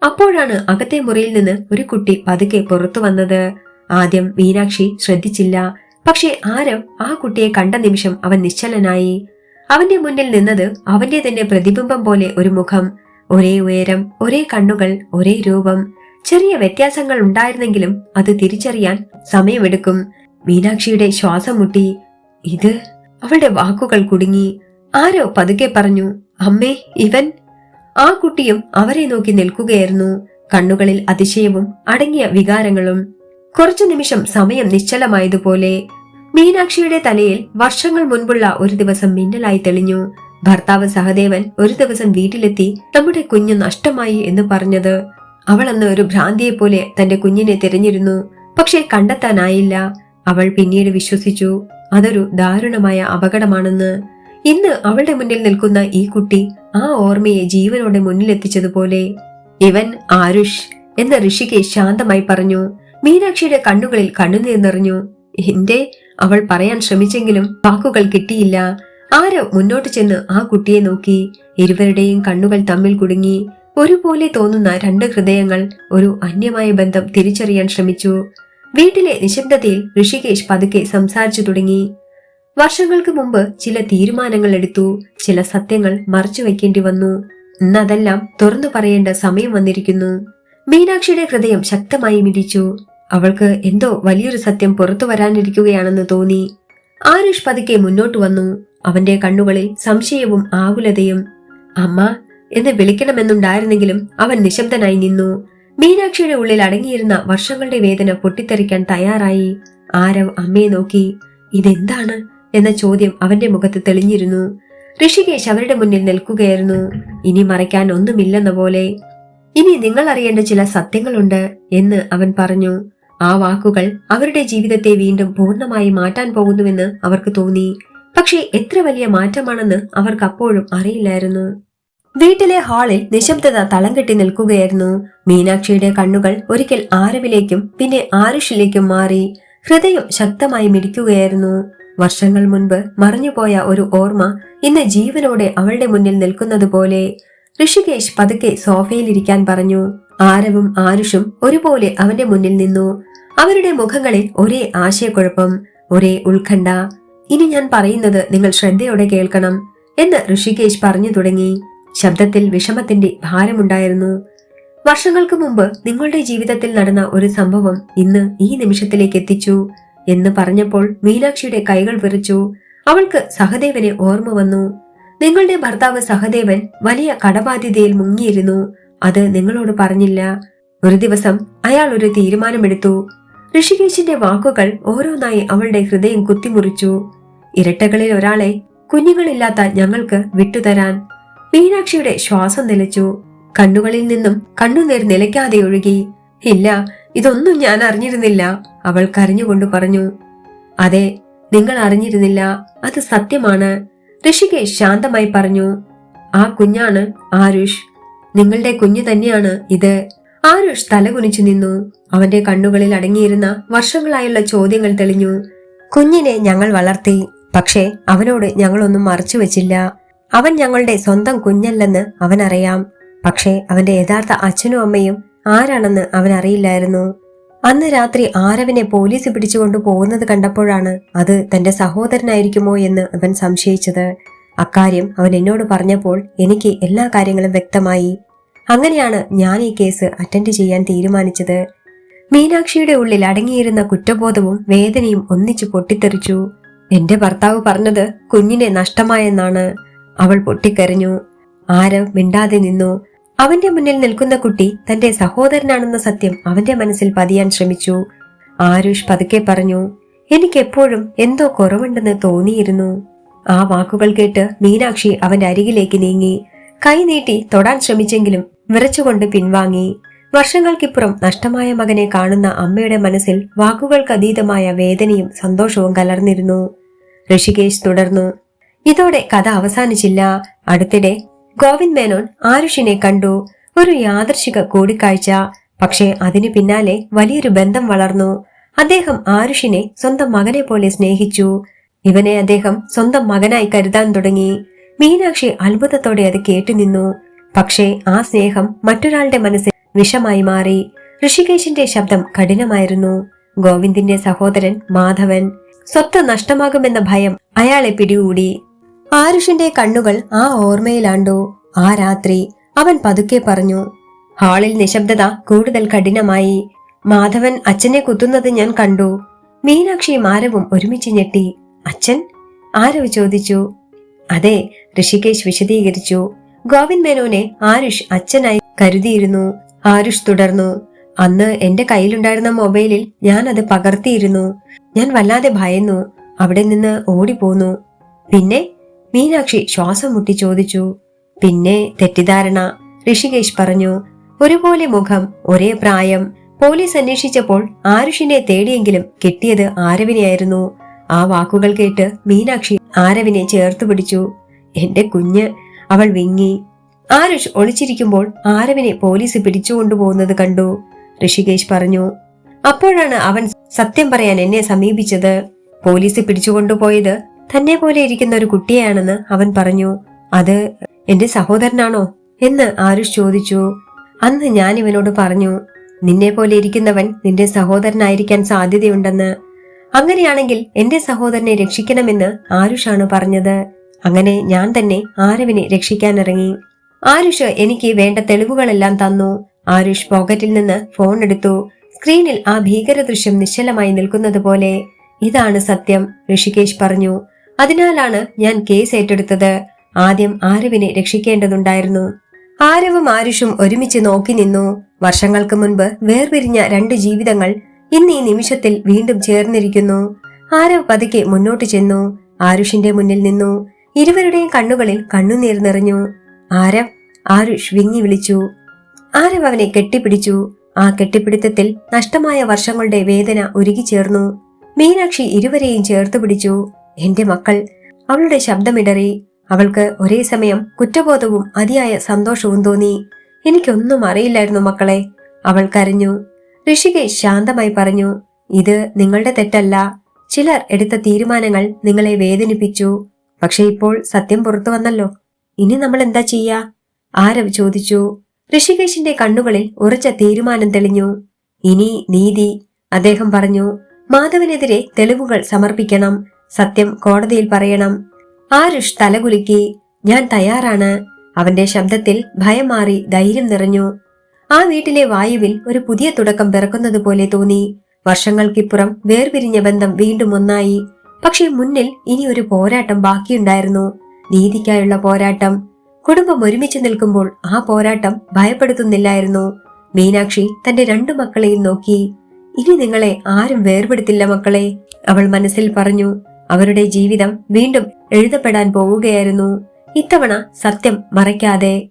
അപ്പോഴാണ് അകത്തെ മുറിയിൽ നിന്ന് ഒരു കുട്ടി പതുക്കെ പുറത്തു വന്നത്. ആദ്യം മീനാക്ഷി ശ്രദ്ധിച്ചില്ല. പക്ഷേ ആരവ് ആ കുട്ടിയെ കണ്ട നിമിഷം അവൻ നിശ്ചലനായി. അവന്റെ മുന്നിൽ നിന്നത് അവന്റെ തന്നെ പ്രതിബിംബം പോലെ ഒരു മുഖം, ഒരേ ഉയരം, ഒരേ കണ്ണുകൾ, ഒരേ രൂപം. ചെറിയ വ്യത്യാസങ്ങൾ ഉണ്ടായിരുന്നെങ്കിലും അത് തിരിച്ചറിയാൻ സമയമെടുക്കും. മീനാക്ഷിയുടെ ശ്വാസം മുട്ടി. ഇത് അവളുടെ വാക്കുകൾ കുടുങ്ങി. ആരോ പതുക്കെ പറഞ്ഞു, അമ്മേ, ഇവൻ. ആ കുട്ടിയും അവരെ നോക്കി നിൽക്കുകയായിരുന്നു, കണ്ണുകളിൽ അതിശയവും അടങ്ങിയ വികാരങ്ങളും. കുറച്ചു നിമിഷം സമയം നിശ്ചലമായതുപോലെ. മീനാക്ഷിയുടെ തലയിൽ വർഷങ്ങൾ മുൻപുള്ള ഒരു ദിവസം മിന്നലായി തെളിഞ്ഞു. ഭർത്താവ് സഹദേവൻ ഒരു ദിവസം വീട്ടിലെത്തി നമ്മുടെ കുഞ്ഞ് നഷ്ടമായി എന്ന് പറഞ്ഞത്. അവൾ അന്ന് ഒരു ഭ്രാന്തിയെ പോലെ തന്റെ കുഞ്ഞിനെ തിരഞ്ഞിരുന്നു. പക്ഷേ കണ്ടെത്താനായില്ല. അവൾ പിന്നീട് വിശ്വസിച്ചു അതൊരു ദാരുണമായ അപകടമാണെന്ന്. ഇന്ന് അവളുടെ മുന്നിൽ നിൽക്കുന്ന ഈ കുട്ടി ആ ഓർമ്മയെ ജീവനോടെ മുന്നിലെത്തിച്ചതുപോലെ. ഇവൻ ആരുഷ് എന്ന ഋഷികേശ് ശാന്തമായി പറഞ്ഞു. മീനാക്ഷിയുടെ കണ്ണുകളിൽ കണ്ണുനീർ നിറഞ്ഞു. അവൾ പറയാൻ ശ്രമിച്ചെങ്കിലും വാക്കുകൾ കിട്ടിയില്ല. ആരോ മുന്നോട്ട് ചെന്ന് ആ കുട്ടിയെ നോക്കി. ഇരുവരുടെയും കണ്ണുകൾ തമ്മിൽ കുടുങ്ങി. ഒരുപോലെ തോന്നുന്ന രണ്ട് ഹൃദയങ്ങൾ ഒരു അന്യമായ ബന്ധം തിരിച്ചറിയാൻ ശ്രമിച്ചു. വീട്ടിലെ നിശബ്ദതയിൽ ഋഷികേശ് പതുക്കെ സംസാരിച്ചു തുടങ്ങി. വർഷങ്ങൾക്ക് മുമ്പ് ചില തീരുമാനങ്ങൾ എടുത്തു. ചില സത്യങ്ങൾ മറച്ചു വയ്ക്കേണ്ടി വന്നു. ഇന്നതെല്ലാം തുറന്നു പറയേണ്ട സമയം വന്നിരിക്കുന്നു. മീനാക്ഷിയുടെ ഹൃദയം ശക്തമായി മിടിച്ചു. അവൾക്ക് എന്തോ വലിയൊരു സത്യം പുറത്തു വരാനിരിക്കുകയാണെന്ന് തോന്നി. ആരുഷ് പതുക്കെ മുന്നോട്ട് വന്നു. അവന്റെ കണ്ണുകളിൽ സംശയവും ആകുലതയും. അമ്മ എന്ന് വിളിക്കണമെന്നുണ്ടായിരുന്നെങ്കിലും അവൻ നിശബ്ദനായി നിന്നു. മീനാക്ഷിയുടെ ഉള്ളിൽ അടങ്ങിയിരുന്ന വർഷങ്ങളുടെ വേദന പൊട്ടിത്തെറിക്കാൻ തയ്യാറായി. ആരവ് അമ്മയെ നോക്കി. ഇതെന്താണ് എന്ന ചോദ്യം അവന്റെ മുഖത്ത് തെളിഞ്ഞിരുന്നു. ഋഷികേശ് അവരുടെ മുന്നിൽ നിൽക്കുകയായിരുന്നു. ഇനി മറയ്ക്കാൻ ഒന്നുമില്ലെന്ന പോലെ. ഇനി നിങ്ങൾ അറിയേണ്ട ചില സത്യങ്ങളുണ്ട് എന്ന് അവൻ പറഞ്ഞു. ആ വാക്കുകൾ അവരുടെ ജീവിതത്തെ വീണ്ടും പൂർണ്ണമായി മാറ്റാൻ പോകുന്നുവെന്ന് അവർക്ക് തോന്നി. പക്ഷേ എത്ര വലിയ മാറ്റമാണെന്ന് അവർക്ക് അപ്പോഴും അറിയില്ലായിരുന്നു. വീട്ടിലെ ഹാളിൽ നിശബ്ദത തളം കെട്ടി നിൽക്കുകയായിരുന്നു. മീനാക്ഷിയുടെ കണ്ണുകൾ ഒരിക്കൽ ആരവിലേക്കും പിന്നെ ആരുഷിലേക്കും മാറി. ഹൃദയം ശക്തമായി മിടിക്കുകയായിരുന്നു. വർഷങ്ങൾ മുൻപ് മറഞ്ഞുപോയ ഒരു ഓർമ്മ ഇന്ന് ജീവനോടെ അവളുടെ മുന്നിൽ നിൽക്കുന്നത് പോലെ. ഋഷികേശ് പതുക്കെ സോഫയിലിരിക്കാൻ പറഞ്ഞു. ആരവും ആരുഷും ഒരുപോലെ അവന്റെ മുന്നിൽ നിന്നു. അവരുടെ മുഖങ്ങളിൽ ഒരേ ആശയക്കുഴപ്പം, ഒരേ ഉത്കണ്ഠ. ഇനി ഞാൻ പറയുന്നത് നിങ്ങൾ ശ്രദ്ധയോടെ കേൾക്കണം എന്ന് ഋഷികേശ് പറഞ്ഞു തുടങ്ങി. ശബ്ദത്തിൽ വിഷമത്തിന്റെ ഭാരമുണ്ടായിരുന്നു. വർഷങ്ങൾക്ക് മുമ്പ് നിങ്ങളുടെ ജീവിതത്തിൽ നടന്ന ഒരു സംഭവം ഇന്ന് ഈ നിമിഷത്തിലേക്ക് എത്തിച്ചു എന്ന് പറഞ്ഞപ്പോൾ മീനാക്ഷിയുടെ കൈകൾ വിറച്ചു. അവൾക്ക് സഹദേവനെ ഓർമ്മ വന്നു. നിങ്ങളുടെ ഭർത്താവ് സഹദേവൻ വലിയ കടബാധ്യതയിൽ മുങ്ങിയിരുന്നു. അത് നിങ്ങളോട് പറഞ്ഞില്ല. ഒരു ദിവസം അയാൾ ഒരു തീരുമാനമെടുത്തു. ഋഷികേശിന്റെ വാക്കുകൾ ഓരോന്നായി അവളുടെ ഹൃദയം കുത്തിമുറിച്ചു. ഇരട്ടകളിൽ ഒരാളെ കുഞ്ഞുങ്ങളില്ലാത്ത ഞങ്ങൾക്ക് വിട്ടുതരാൻ. മീനാക്ഷിയുടെ ശ്വാസം നിലച്ചു. കണ്ണുകളിൽ നിന്നും കണ്ണുനീർ നിലയ്ക്കാതെ ഒഴുകി. ഇല്ല, ഇതൊന്നും ഞാൻ അറിഞ്ഞിരുന്നില്ല, അവൾ കരഞ്ഞുകൊണ്ട് പറഞ്ഞു. അതെ, നിങ്ങൾ അറിഞ്ഞിരുന്നില്ല, അത് സത്യമാണ്, ഋഷികേശ് ശാന്തമായി പറഞ്ഞു. ആ കുഞ്ഞാണ് ആരുഷ്. നിങ്ങളുടെ കുഞ്ഞു തന്നെയാണ് ഇത്. ആരുഷ് തലകുനിച്ചു നിന്നു. അവന്റെ കണ്ണുകളിൽ അടങ്ങിയിരുന്ന വർഷങ്ങളായുള്ള ചോദ്യങ്ങൾ തെളിഞ്ഞു. കുഞ്ഞിനെ ഞങ്ങൾ വളർത്തി, പക്ഷേ അവനോട് ഞങ്ങളൊന്നും മറച്ചു വെച്ചില്ല. അവൻ ഞങ്ങളുടെ സ്വന്തം കുഞ്ഞല്ലെന്ന് അവനറിയാം. പക്ഷേ അവന്റെ യഥാർത്ഥ അച്ഛനും അമ്മയും ആരാണെന്ന് അവനറിയില്ലായിരുന്നു. അന്ന് രാത്രി ആരവിനെ പോലീസ് പിടിച്ചുകൊണ്ടു പോകുന്നത് കണ്ടപ്പോഴാണ് അത് തന്റെ സഹോദരനായിരിക്കുമോ എന്ന് അവൻ സംശയിച്ചത്. അക്കാര്യം അവൻ എന്നോട് പറഞ്ഞപ്പോൾ എനിക്ക് എല്ലാ കാര്യങ്ങളും വ്യക്തമായി. അങ്ങനെയാണ് ഞാൻ ഈ കേസ് അറ്റൻഡ് ചെയ്യാൻ തീരുമാനിച്ചത്. മീനാക്ഷിയുടെ ഉള്ളിൽ അടങ്ങിയിരുന്ന കുറ്റബോധവും വേദനയും ഒന്നിച്ചു പൊട്ടിത്തെറിച്ചു. എന്റെ ഭർത്താവ് പറഞ്ഞത് കുഞ്ഞിനെ നഷ്ടമായെന്നാണ്. അവൾ പൊട്ടിക്കരഞ്ഞു. ആരവ് മിണ്ടാതെ നിന്നു. അവന്റെ മുന്നിൽ നിൽക്കുന്ന കുട്ടി തന്റെ സഹോദരനാണെന്ന സത്യം അവന്റെ മനസ്സിൽ പതിയാൻ ശ്രമിച്ചു. ആരുഷ് പതുക്കെ പറഞ്ഞു, എനിക്കെപ്പോഴും എന്തോ കുറവുണ്ടെന്ന് തോന്നിയിരുന്നു. ആ വാക്കുകൾ കേട്ട് മീനാക്ഷി അവന്റെ അരികിലേക്ക് നീങ്ങി. കൈ നീട്ടി തൊടാൻ ശ്രമിച്ചെങ്കിലും വിറച്ചുകൊണ്ട് പിൻവാങ്ങി. വർഷങ്ങൾക്കിപ്പുറം നഷ്ടമായ മകനെ കാണുന്ന അമ്മയുടെ മനസ്സിൽ വാക്കുകൾക്കതീതമായ വേദനയും സന്തോഷവും കലർന്നിരുന്നു. ഋഷികേശ് തുടർന്നു. ഇതോടെ കഥ അവസാനിച്ചില്ല. അടുത്തിടെ ഗോവിന്ദ് മേനോൻ ആരുഷിനെ കണ്ടു. ഒരു യാദൃശിക കൂടിക്കാഴ്ച. പക്ഷേ അതിനു പിന്നാലെ വലിയൊരു ബന്ധം വളർന്നു. അദ്ദേഹം ആരുഷിനെ സ്വന്തം മകനെ പോലെ സ്നേഹിച്ചു. ഇവനെ അദ്ദേഹം സ്വന്തം മകനായി കരുതാൻ തുടങ്ങി. മീനാക്ഷി അത്ഭുതത്തോടെ അത് കേട്ടുനിന്നു. പക്ഷേ ആ സ്നേഹം മറ്റൊരാളുടെ മനസ്സിൽ വിഷമായി മാറി. ഋഷികേശിന്റെ ശബ്ദം കഠിനമായിരുന്നു. ഗോവിന്ദിന്റെ സഹോദരൻ മാധവൻ. സ്വത്ത് നഷ്ടമാകുമെന്ന ഭയം അയാളെ പിടികൂടി. ആരുഷിന്റെ കണ്ണുകൾ ആ ഓർമ്മയിലാണ്ടു. ആ രാത്രി അവൻ പതുക്കെ പറഞ്ഞു. ഹാളിൽ നിശബ്ദത കൂടുതൽ കഠിനമായി. മാധവൻ അച്ഛനെ കുത്തുന്നത് ഞാൻ കണ്ടു. മീനാക്ഷിയും ആരവും ഒരുമിച്ച് ഞെട്ടി. അച്ഛൻ? ആരവ് ചോദിച്ചു. അതെ, ഋഷികേശ് വിശദീകരിച്ചു. ഗോവിന്ദ് മേനോനെ ആരുഷ് അച്ഛനായി കരുതിയിരുന്നു. ആരുഷ് തുടർന്നു. അന്ന് എന്റെ കയ്യിലുണ്ടായിരുന്ന മൊബൈലിൽ ഞാൻ അത് പകർത്തിയിരുന്നു. ഞാൻ വല്ലാതെ ഭയന്നു. അവിടെ നിന്ന് ഓടിപ്പോന്നു. പിന്നെ? മീനാക്ഷി ശ്വാസം മുട്ടി ചോദിച്ചു. പിന്നെ തെറ്റിദ്ധാരണ, ഋഷികേശ് പറഞ്ഞു. ഒരുപോലെ മുഖം, ഒരേ പ്രായം. പോലീസ് അന്വേഷിച്ചപ്പോൾ ആരുഷിനെ തേടിയെങ്കിലും കിട്ടിയത് ആരവിനെയായിരുന്നു. ആ വാക്കുകൾ കേട്ട് മീനാക്ഷി ആരവിനെ ചേർത്തു പിടിച്ചു. എന്റെ കുഞ്ഞ്, അവൾ വിങ്ങി. ആരുഷ് ഒളിച്ചിരിക്കുമ്പോൾ ആരവിനെ പോലീസ് പിടിച്ചുകൊണ്ടുപോകുന്നത് കണ്ടു, ഋഷികേശ് പറഞ്ഞു. അപ്പോഴാണ് അവൻ സത്യം പറയാൻ എന്നെ സമീപിച്ചത്. പോലീസ് പിടിച്ചുകൊണ്ടുപോയത് തന്നെ പോലെ ഇരിക്കുന്ന ഒരു കുട്ടിയെയാണെന്ന് അവൻ പറഞ്ഞു. അത് എന്റെ സഹോദരനാണോ എന്ന് ആരുഷ് ചോദിച്ചു. അന്ന് ഞാൻ ഇവനോട് പറഞ്ഞു, നിന്നെ പോലെ ഇരിക്കുന്നവൻ നിന്റെ സഹോദരനായിരിക്കാൻ സാധ്യതയുണ്ടെന്ന്. അങ്ങനെയാണെങ്കിൽ എന്റെ സഹോദരനെ രക്ഷിക്കണമെന്ന് ആരുഷാണ് പറഞ്ഞത്. അങ്ങനെ ഞാൻ തന്നെ ആരവിനെ രക്ഷിക്കാനിറങ്ങി. ആരുഷ് എനിക്ക് വേണ്ട തെളിവുകളെല്ലാം തന്നു. ആരുഷ് പോക്കറ്റിൽ നിന്ന് ഫോൺ എടുത്തു. സ്ക്രീനിൽ ആ ഭീകര ദൃശ്യം നിശ്ചലമായി നിൽക്കുന്നത് പോലെ. ഇതാണ് സത്യം, ഋഷികേശ് പറഞ്ഞു. അതിനാലാണ് ഞാൻ കേസ് ഏറ്റെടുത്തത്. ആദ്യം ആരവിനെ രക്ഷിക്കേണ്ടതുണ്ടായിരുന്നു. ആരവും ആരുഷും ഒരുമിച്ച് നോക്കി നിന്നു. വർഷങ്ങൾക്ക് മുൻപ് വേർപിരിഞ്ഞ രണ്ട് ജീവിതങ്ങൾ ഇന്ന് ഈ നിമിഷത്തിൽ വീണ്ടും ചേർന്നിരിക്കുന്നു. ആരവ് പതുക്കെ മുന്നോട്ട് ചെന്നു. ആരുഷിന്റെ മുന്നിൽ നിന്നു. ഇരുവരുടെയും കണ്ണുകളിൽ കണ്ണുനീർ നിറഞ്ഞു. ആരവ്, ആരുഷ് വിങ്ങി വിളിച്ചു. ആരവ് അവനെ കെട്ടിപ്പിടിച്ചു. ആ കെട്ടിപ്പിടുത്തത്തിൽ നഷ്ടമായ വർഷങ്ങളുടെ വേദന ഉരുകിച്ചേർന്നു. മീനാക്ഷി ഇരുവരെയും ചേർത്ത് പിടിച്ചു. എന്റെ മക്കൾ, അവളുടെ ശബ്ദമിടറി. അവൾക്ക് ഒരേ സമയം കുറ്റബോധവും അതിയായ സന്തോഷവും തോന്നി. എനിക്കൊന്നും അറിയില്ലായിരുന്നു മക്കളെ, അവൾ കരഞ്ഞു. ഋഷികേശ് ശാന്തമായി പറഞ്ഞു. ഇത് നിങ്ങളുടെ തെറ്റല്ല. ചിലർ എടുത്ത തീരുമാനങ്ങൾ നിങ്ങളെ വേദനിപ്പിച്ചു. പക്ഷെ ഇപ്പോൾ സത്യം പുറത്തു വന്നല്ലോ. ഇനി നമ്മൾ എന്താ ചെയ്യാ? ആരവ് ചോദിച്ചു. ഋഷികേശിന്റെ കണ്ണുകളിൽ ഉറച്ച തീരുമാനം തെളിഞ്ഞു. ഇനി നീതി, അദ്ദേഹം പറഞ്ഞു. മാധവനെതിരെ തെളിവുകൾ സമർപ്പിക്കണം. സത്യം കോടതിയിൽ പറയണം. ആരുഷ് തലകുലുക്കി. ഞാൻ തയ്യാറാണ്. അവന്റെ ശബ്ദത്തിൽ ഭയം മാറി ധൈര്യം നിറഞ്ഞു. ആ വീട്ടിലെ വായുവിൽ ഒരു പുതിയ തുടക്കം പിറക്കുന്നത് പോലെ തോന്നി. വർഷങ്ങൾക്കിപ്പുറം വേർപിരിഞ്ഞ ബന്ധം വീണ്ടും ഒന്നായി. പക്ഷെ മുന്നിൽ ഇനി ഒരു പോരാട്ടം ബാക്കിയുണ്ടായിരുന്നു. നീതിക്കായുള്ള പോരാട്ടം. കുടുംബം ഒരുമിച്ച് നിൽക്കുമ്പോൾ ആ പോരാട്ടം ഭയപ്പെടുത്തുന്നില്ലായിരുന്നു. മീനാക്ഷി തന്റെ രണ്ടു മക്കളെയും നോക്കി. ഇനി നിങ്ങളെ ആരും വേർപെടുത്തില്ല മക്കളെ, അവൾ മനസ്സിൽ പറഞ്ഞു. അവരുടെ ജീവിതം വീണ്ടും എഴുതപ്പെടാൻ പോവുകയായിരുന്നു. ഇത്തവണ സത്യം മറയ്ക്കാതെ.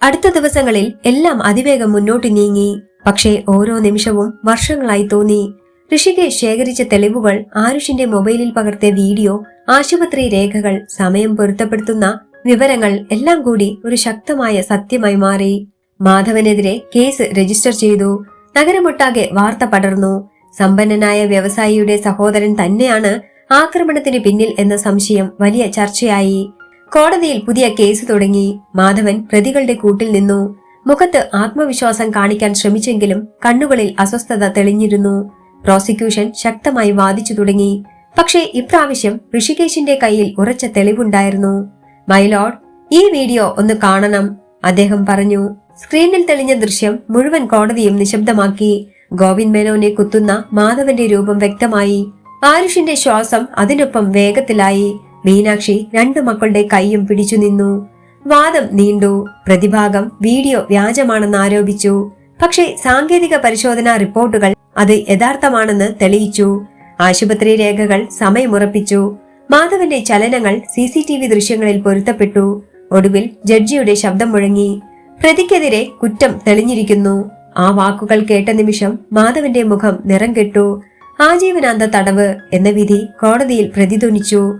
അടുത്ത ദിവസങ്ങളിൽ എല്ലാം അതിവേഗം മുന്നോട്ട് നീങ്ങി. പക്ഷേ ഓരോ നിമിഷവും വർഷങ്ങളായി തോന്നി. ഋഷികേശ് ശേഖരിച്ച തെളിവുകൾ, ആരുഷിന്റെ മൊബൈലിൽ പകർത്തിയ വീഡിയോ, ആശുപത്രി രേഖകൾ, സമയം പൊരുത്തപ്പെടുത്തുന്ന വിവരങ്ങൾ എല്ലാം കൂടി ഒരു ശക്തമായ സത്യമായി മാറി. മാധവനെതിരെ കേസ് രജിസ്റ്റർ ചെയ്തു. നഗരമൊട്ടാകെ വാർത്ത പടർന്നു. സമ്പന്നനായ വ്യവസായിയുടെ സഹോദരൻ തന്നെയാണ് ആക്രമണത്തിന് പിന്നിൽ എന്ന സംശയം വലിയ ചർച്ചയായി. കോടതിയിൽ പുതിയ കേസ് തുടങ്ങി. മാധവൻ പ്രതികളുടെ കൂട്ടിൽ നിന്നു. മുഖത്ത് ആത്മവിശ്വാസം കാണിക്കാൻ ശ്രമിച്ചെങ്കിലും കണ്ണുകളിൽ അസ്വസ്ഥത തെളിഞ്ഞിരുന്നു. പ്രോസിക്യൂഷൻ ശക്തമായി വാദിച്ചു തുടങ്ങി. പക്ഷേ ഇപ്രാവശ്യം ഋഷികേശിന്റെ കയ്യിൽ ഉറച്ച തെളിവുണ്ടായിരുന്നു. മൈലോഡ്, ഈ വീഡിയോ ഒന്ന് കാണണം, അദ്ദേഹം പറഞ്ഞു. സ്ക്രീനിൽ തെളിഞ്ഞ ദൃശ്യം മുഴുവൻ കോടതിയും നിശബ്ദമാക്കി. ഗോവിന്ദ് മേനോനെ കുത്തുന്ന മാധവന്റെ രൂപം വ്യക്തമായി. ആരുഷിന്റെ ശ്വാസം അതിനൊപ്പം വേഗത്തിലായി. മീനാക്ഷി രണ്ടു മക്കളുടെ കൈയും പിടിച്ചു നിന്നു. വാദം നീണ്ടു. പ്രതിഭാഗം വീഡിയോ വ്യാജമാണെന്ന് ആരോപിച്ചു. പക്ഷേ സാങ്കേതിക പരിശോധനാ റിപ്പോർട്ടുകൾ അത് യഥാർത്ഥമാണെന്ന് തെളിയിച്ചു. ആശുപത്രി രേഖകൾ സമയമുറപ്പിച്ചു. മാധവന്റെ ചലനങ്ങൾ CCTV ദൃശ്യങ്ങളിൽ പൊരുത്തപ്പെട്ടു. ഒടുവിൽ ജഡ്ജിയുടെ ശബ്ദം മുഴങ്ങി. പ്രതിക്കെതിരെ കുറ്റം തെളിഞ്ഞിരിക്കുന്നു. ആ വാക്കുകൾ കേട്ട നിമിഷം മാധവന്റെ മുഖം നിറം കെട്ടു. ആജീവനാന്ത തടവ് എന്ന വിധി കോടതിയിൽ പ്രതിധ്വനിച്ചു.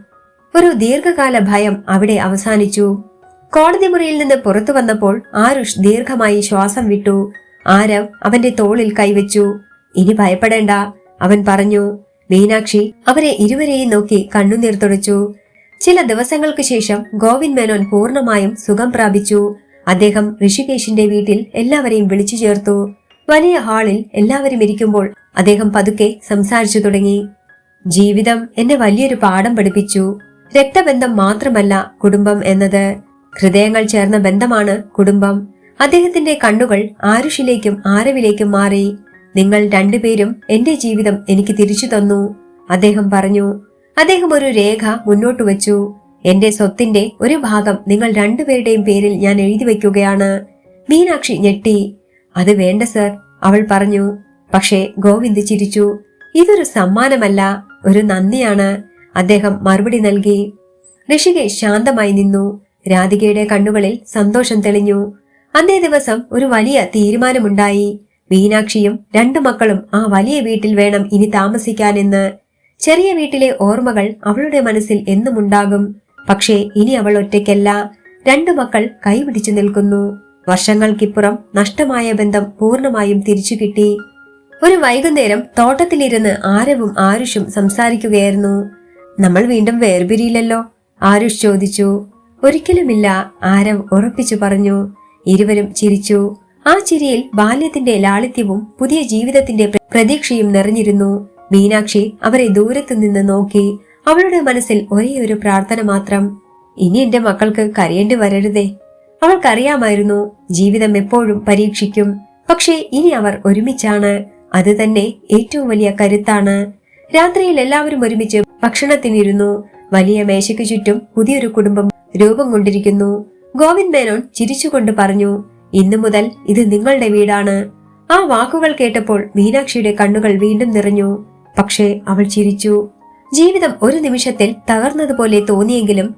ഒരു ദീർഘകാല ഭയം അവിടെ അവസാനിച്ചു. കോടതി മുറിയിൽ നിന്ന് പുറത്തു വന്നപ്പോൾ ആരുഷ് ദീർഘമായി ശ്വാസം വിട്ടു. ആരവ് അവന്റെ തോളിൽ കൈവച്ചു. ഇനി ഭയപ്പെടേണ്ട, അവൻ പറഞ്ഞു. മീനാക്ഷി അവരെ ഇരുവരെയും നോക്കി കണ്ണുനീർ തുടച്ചു. ചില ദിവസങ്ങൾക്ക് ശേഷം ഗോവിന്ദ് മേനോൻ പൂർണ്ണമായും സുഖം പ്രാപിച്ചു. അദ്ദേഹം ഋഷികേശിന്റെ വീട്ടിൽ എല്ലാവരെയും വിളിച്ചു ചേർത്തു. വലിയ ഹാളിൽ എല്ലാവരും ഇരിക്കുമ്പോൾ അദ്ദേഹം പതുക്കെ സംസാരിച്ചു തുടങ്ങി. ജീവിതം എന്നെ വലിയൊരു പാഠം പഠിപ്പിച്ചു. രക്തബന്ധം മാത്രമല്ല കുടുംബം എന്നത്, ഹൃദയങ്ങൾ ചേർന്ന ബന്ധമാണ് കുടുംബം. അദ്ദേഹത്തിന്റെ കണ്ണുകൾ ആരുഷിലേക്കും ആരവിലേക്കും മാറി. നിങ്ങൾ രണ്ടുപേരും എന്റെ ജീവിതം എനിക്ക് തിരിച്ചു തന്നു, അദ്ദേഹം പറഞ്ഞു. അദ്ദേഹം ഒരു രേഖ മുന്നോട്ട് വച്ചു. എന്റെ സ്വത്തിന്റെ ഒരു ഭാഗം നിങ്ങൾ രണ്ടുപേരുടെയും പേരിൽ ഞാൻ എഴുതി വയ്ക്കുകയാണ്. മീനാക്ഷി ഞെട്ടി. അത് വേണ്ട സർ, അവൾ പറഞ്ഞു. പക്ഷേ ഗോവിന്ദ് ചിരിച്ചു. ഇതൊരു സമ്മാനമല്ല, ഒരു നന്ദിയാണ്, അദ്ദേഹം മറുപടി നൽകി. ഋഷികേശ് ശാന്തമായി നിന്നു. രാധികയുടെ കണ്ണുകളിൽ സന്തോഷം തെളിഞ്ഞു. അന്നേ ദിവസം ഒരു വലിയ തീരുമാനമുണ്ടായി. മീനാക്ഷിയും രണ്ടു മക്കളും ആ വലിയ വീട്ടിൽ വേണം ഇനി താമസിക്കാനെന്ന്. ചെറിയ വീട്ടിലെ ഓർമ്മകൾ അവളുടെ മനസ്സിൽ എന്നുമുണ്ടാകും. പക്ഷേ ഇനി അവൾ ഒറ്റയ്ക്കല്ല. രണ്ടു മക്കൾ കൈപിടിച്ചു നിൽക്കുന്നു. വർഷങ്ങൾക്കിപ്പുറം നഷ്ടമായ ബന്ധം പൂർണ്ണമായും തിരിച്ചു കിട്ടി. ഒരു വൈകുന്നേരം തോട്ടത്തിലിരുന്ന് ആരവും ആരുഷും സംസാരിക്കുകയായിരുന്നു. നമ്മൾ വീണ്ടും വേർപിരിയില്ലല്ലോ, ആരുഷ് ചോദിച്ചു. ഒരിക്കലുമില്ല, ആരവ് ഉറപ്പിച്ചു പറഞ്ഞു. ഇരുവരും ചിരിച്ചു. ആ ചിരിയിൽ ബാല്യത്തിന്റെ ലാളിത്യവും പുതിയ ജീവിതത്തിന്റെ പ്രതീക്ഷയും നിറഞ്ഞിരുന്നു. മീനാക്ഷി അവരെ ദൂരത്തു നിന്ന് നോക്കി. അവളുടെ മനസ്സിൽ ഒരേ ഒരു പ്രാർത്ഥന മാത്രം, ഇനി എന്റെ മക്കൾക്ക് കരയേണ്ടി വരരുതേ. അവൾക്കറിയാമായിരുന്നു ജീവിതം എപ്പോഴും പരീക്ഷിക്കും. പക്ഷേ ഇനി അവർ ഒരുമിച്ചാണ്. അത് തന്നെ ഏറ്റവും വലിയ കരുത്താണ്. രാത്രിയിൽ എല്ലാവരും ഒരുമിച്ച് ഭക്ഷണത്തിനിരുന്നു. വലിയ മേശയ്ക്ക് ചുറ്റും പുതിയൊരു കുടുംബം രൂപം കൊണ്ടിരിക്കുന്നു. ഗോവിന്ദ് മേനോൻ ചിരിച്ചുകൊണ്ട് പറഞ്ഞു, ഇന്നു മുതൽ ഇത് നിങ്ങളുടെ വീടാണ്. ആ വാക്കുകൾ കേട്ടപ്പോൾ മീനാക്ഷിയുടെ കണ്ണുകൾ വീണ്ടും നിറഞ്ഞു. പക്ഷേ അവൾ ചിരിച്ചു. ജീവിതം ഒരു നിമിഷത്തിൽ തകർന്നതുപോലെ തോന്നിയെങ്കിലും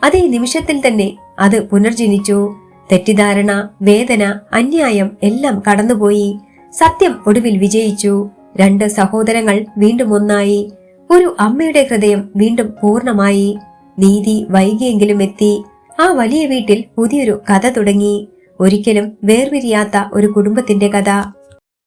അതേ നിമിഷത്തിൽ തന്നെ അത് പുനർജനിച്ചു. തെറ്റിദ്ധാരണ, വേദന, അന്യായം എല്ലാം കടന്നുപോയി. സത്യം ഒടുവിൽ വിജയിച്ചു. രണ്ട് സഹോദരങ്ങൾ വീണ്ടും ഒന്നായി. ഒരു അമ്മയുടെ ഹൃദയം വീണ്ടും പൂർണ്ണമായി. നീതി വൈകിയെങ്കിലും എത്തി. ആ വലിയ വീട്ടിൽ പുതിയൊരു കഥ തുടങ്ങി. ഒരിക്കലും വേർപിരിയാത്ത ഒരു കുടുംബത്തിന്റെ കഥ.